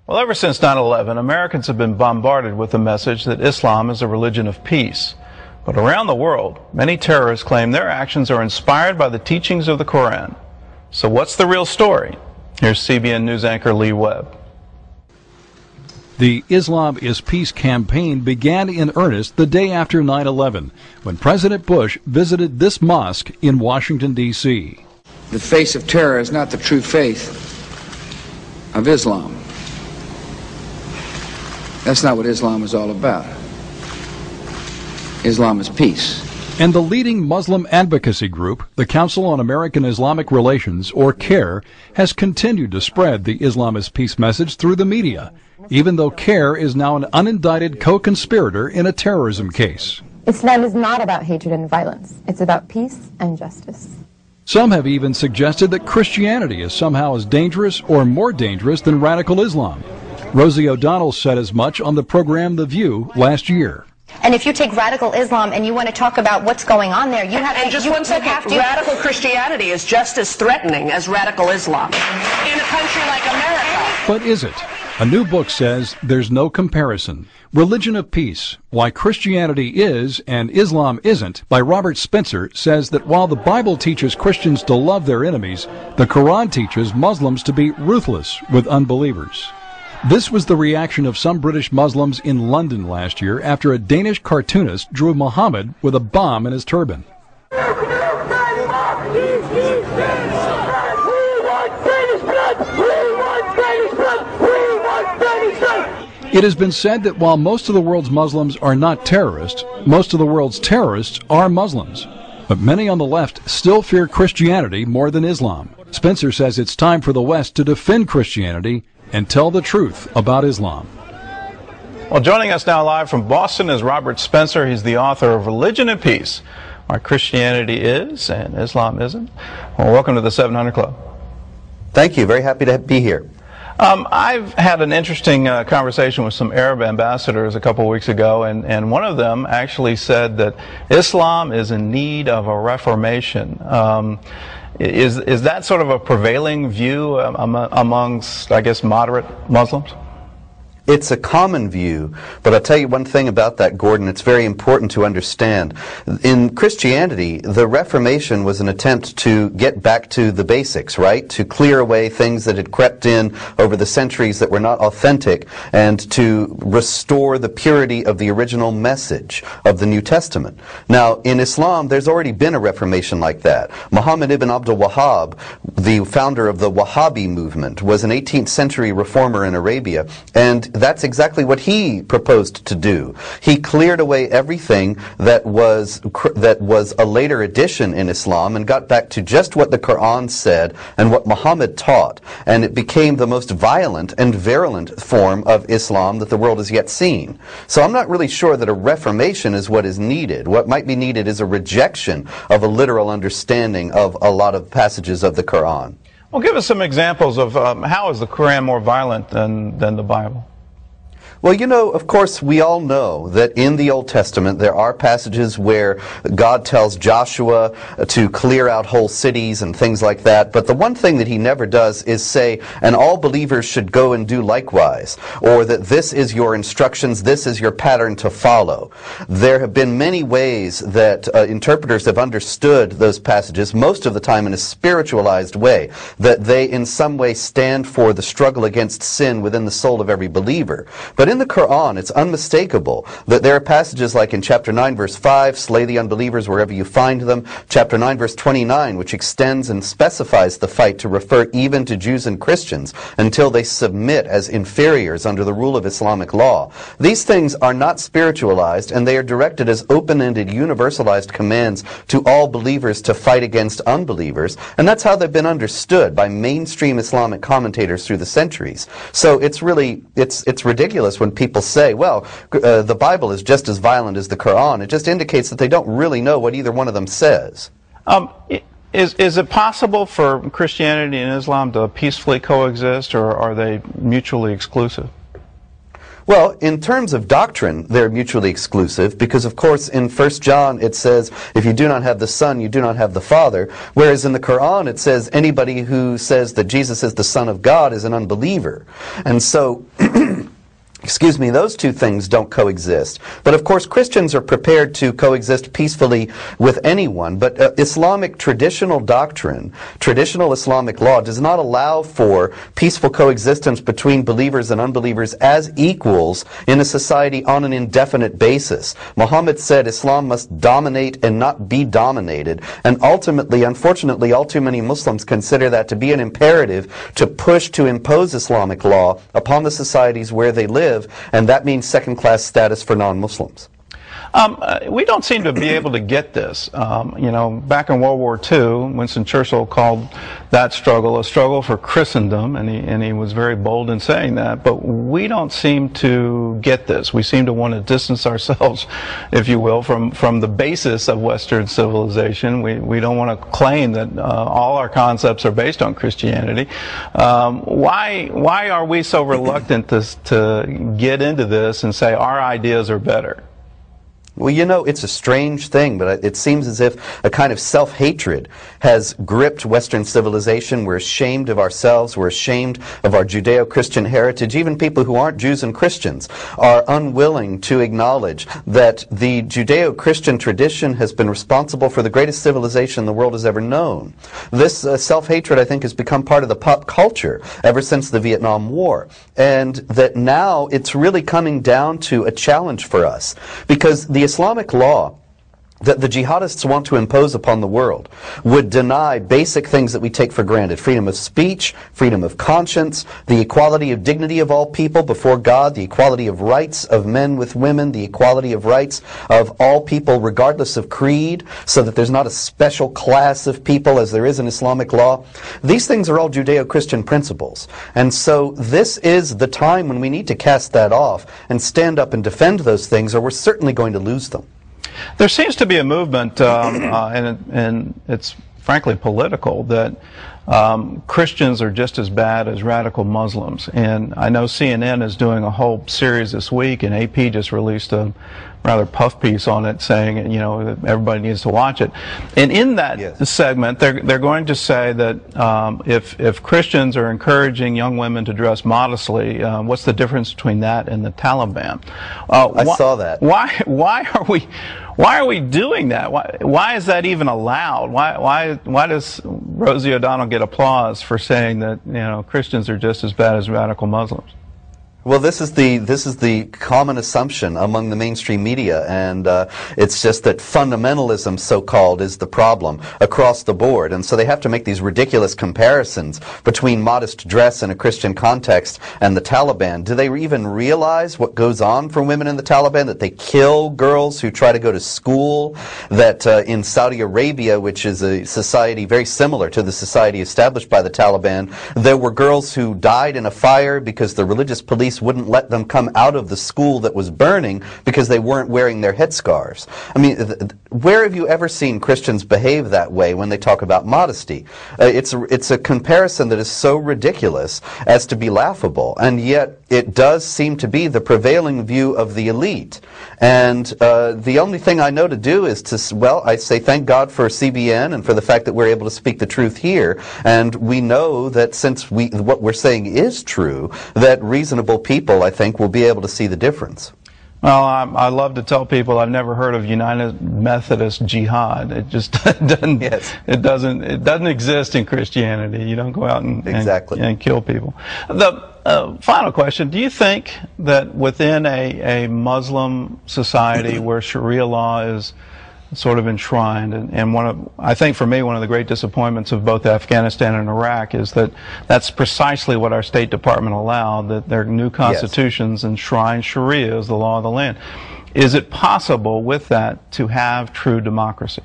Well, ever since 9/11, Americans have been bombarded with the message that Islam is a religion of peace. But around the world, many terrorists claim their actions are inspired by the teachings of the Quran. So what's the real story? Here's CBN News anchor Lee Webb. The Islam is Peace campaign began in earnest the day after 9/11, when President Bush visited this mosque in Washington, D.C. The face of terror is not the true faith of Islam. That's not what Islam is all about. Islam is peace. And the leading Muslim advocacy group, the Council on American Islamic Relations, or CAIR, has continued to spread the Islam is peace message through the media, even though CAIR is now an unindicted co-conspirator in a terrorism case. Islam is not about hatred and violence. It's about peace and justice. Some have even suggested that Christianity is somehow as dangerous or more dangerous than radical Islam. Rosie O'Donnell said as much on the program The View last year. And if you take radical Islam and you want to talk about what's going on there, you have to... And just one second, radical Christianity is just as threatening as radical Islam in a country like America. But is it? A new book says there's no comparison. Religion of Peace, Why Christianity Is and Islam Isn't, by Robert Spencer, says that while the Bible teaches Christians to love their enemies, the Quran teaches Muslims to be ruthless with unbelievers. This was the reaction of some British Muslims in London last year after a Danish cartoonist drew Muhammad with a bomb in his turban. It has been said that while most of the world's Muslims are not terrorists, most of the world's terrorists are Muslims. But many on the left still fear Christianity more than Islam. Spencer says it's time for the West to defend Christianity and tell the truth about Islam. Well, joining us now live from Boston is Robert Spencer. He's the author of Religion and Peace, Why Christianity Is and Islam Isn't. Well, welcome to the 700 Club. Thank you. Very happy to be here. I've had an interesting conversation with some Arab ambassadors a couple of weeks ago, and one of them actually said that Islam is in need of a reformation. Is that sort of a prevailing view amongst, I guess, moderate Muslims? It's a common view, but I'll tell you one thing about that, Gordon. It's very important to understand. In Christianity, the Reformation was an attempt to get back to the basics, right? To clear away things that had crept in over the centuries that were not authentic, and to restore the purity of the original message of the New Testament. Now, in Islam, there's already been a Reformation like that. Muhammad ibn Abdul Wahhab, the founder of the Wahhabi movement, was an 18th century reformer in Arabia, and that's exactly what he proposed to do. He cleared away everything that was a later addition in Islam and got back to just what the Quran said and what Muhammad taught. And it became the most violent and virulent form of Islam that the world has yet seen. So I'm not really sure that a reformation is what is needed. What might be needed is a rejection of a literal understanding of a lot of passages of the Quran. Well, give us some examples of how is the Quran more violent than the Bible? Well, you know, of course, we all know that in the Old Testament there are passages where God tells Joshua to clear out whole cities and things like that. But the one thing that he never does is say, and all believers should go and do likewise, or that this is your instructions, this is your pattern to follow. There have been many ways that interpreters have understood those passages, most of the time in a spiritualized way, that they in some way stand for the struggle against sin within the soul of every believer. But in the Quran, it's unmistakable that there are passages like in chapter 9, verse 5, slay the unbelievers wherever you find them, chapter 9, verse 29, which extends and specifies the fight to refer even to Jews and Christians until they submit as inferiors under the rule of Islamic law. These things are not spiritualized, and they are directed as open-ended, universalized commands to all believers to fight against unbelievers, and that's how they've been understood by mainstream Islamic commentators through the centuries. So it's really, it's ridiculous when people say, well, the Bible is just as violent as the Quran. It just indicates that they don't really know what either one of them says. Is it possible for Christianity and Islam to peacefully coexist, or are they mutually exclusive? Well, in terms of doctrine, they're mutually exclusive because, of course, in 1 John it says, if you do not have the Son, you do not have the Father, whereas in the Quran it says anybody who says that Jesus is the Son of God is an unbeliever. And so excuse me, those two things don't coexist. But of course, Christians are prepared to coexist peacefully with anyone. But Islamic traditional doctrine, traditional Islamic law, does not allow for peaceful coexistence between believers and unbelievers as equals in a society on an indefinite basis. Muhammad said Islam must dominate and not be dominated. And ultimately, unfortunately, all too many Muslims consider that to be an imperative to push to impose Islamic law upon the societies where they live. And that means second-class status for non-Muslims. We don't seem to be able to get this. You know, back in World War II, Winston Churchill called that struggle a struggle for Christendom, and he was very bold in saying that. But we don't seem to get this. We seem to want to distance ourselves, if you will, from the basis of Western civilization. We don't want to claim that all our concepts are based on Christianity. Why are we so reluctant to get into this and say our ideas are better? Well, you know, it's a strange thing, but it seems as if a kind of self-hatred has gripped Western civilization. We're ashamed of ourselves. We're ashamed of our Judeo-Christian heritage. Even people who aren't Jews and Christians are unwilling to acknowledge that the Judeo-Christian tradition has been responsible for the greatest civilization the world has ever known. This self-hatred, I think, has become part of the pop culture ever since the Vietnam War. And that now it's really coming down to a challenge for us, because the Islamic law that the jihadists want to impose upon the world would deny basic things that we take for granted: freedom of speech, freedom of conscience, the equality of dignity of all people before God, the equality of rights of men with women, the equality of rights of all people regardless of creed, so that there's not a special class of people as there is in Islamic law. These things are all Judeo-Christian principles. And so this is the time when we need to cast that off and stand up and defend those things, or we're certainly going to lose them. There seems to be a movement, and it's frankly political, that Christians are just as bad as radical Muslims. And I know CNN is doing a whole series this week, and AP just released a rather puff piece on it saying, you know, that everybody needs to watch it. And in that segment, they're going to say that if Christians are encouraging young women to dress modestly, what's the difference between that and the Taliban? I saw that. Why are we doing that? Why is that even allowed? Why does Rosie O'Donnell get applause for saying that, you know, Christians are just as bad as radical Muslims? Well, this is the common assumption among the mainstream media, and it's just that fundamentalism, so-called, is the problem across the board. And so they have to make these ridiculous comparisons between modest dress in a Christian context and the Taliban. Do they even realize what goes on for women in the Taliban? That they kill girls who try to go to school? That in Saudi Arabia, which is a society very similar to the society established by the Taliban, there were girls who died in a fire because the religious police wouldn't let them come out of the school that was burning because they weren't wearing their headscarves. I mean, where have you ever seen Christians behave that way when they talk about modesty? It's a comparison that is so ridiculous as to be laughable, and yet it does seem to be the prevailing view of the elite. And the only thing I know to do is to, well, I say thank God for CBN and for the fact that we're able to speak the truth here. And we know that since what we're saying is true, that reasonable people, I think, will be able to see the difference. Well, I love to tell people I've never heard of United Methodist Jihad. It just doesn't. Yes. It doesn't exist in Christianity. You don't go out and kill people. The final question: do you think that within a Muslim society where Sharia law is sort of enshrined, and I think for me one of the great disappointments of both Afghanistan and Iraq is that that's precisely what our State Department allowed, that their new constitutions enshrine Sharia as the law of the land. Is it possible with that to have true democracy?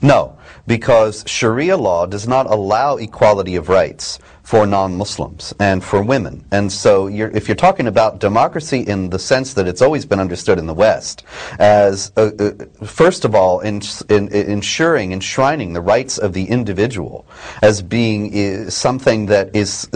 No, because Sharia law does not allow equality of rights for non-Muslims and for women. And so if you're talking about democracy in the sense that it's always been understood in the West as, first of all, enshrining the rights of the individual as being something that is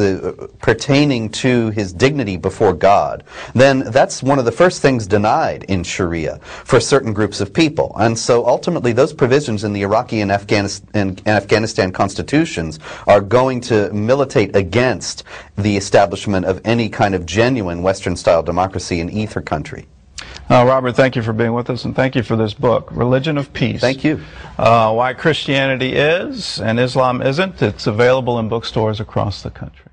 pertaining to his dignity before God, then that's one of the first things denied in Sharia for certain groups of people. And so ultimately those provisions in the Iraqi and Afghanistan constitutions are going to militate against the establishment of any kind of genuine Western-style democracy in either country. Robert, thank you for being with us, and thank you for this book, Religion of Peace. Thank you. Why Christianity is and Islam isn't. It's available in bookstores across the country.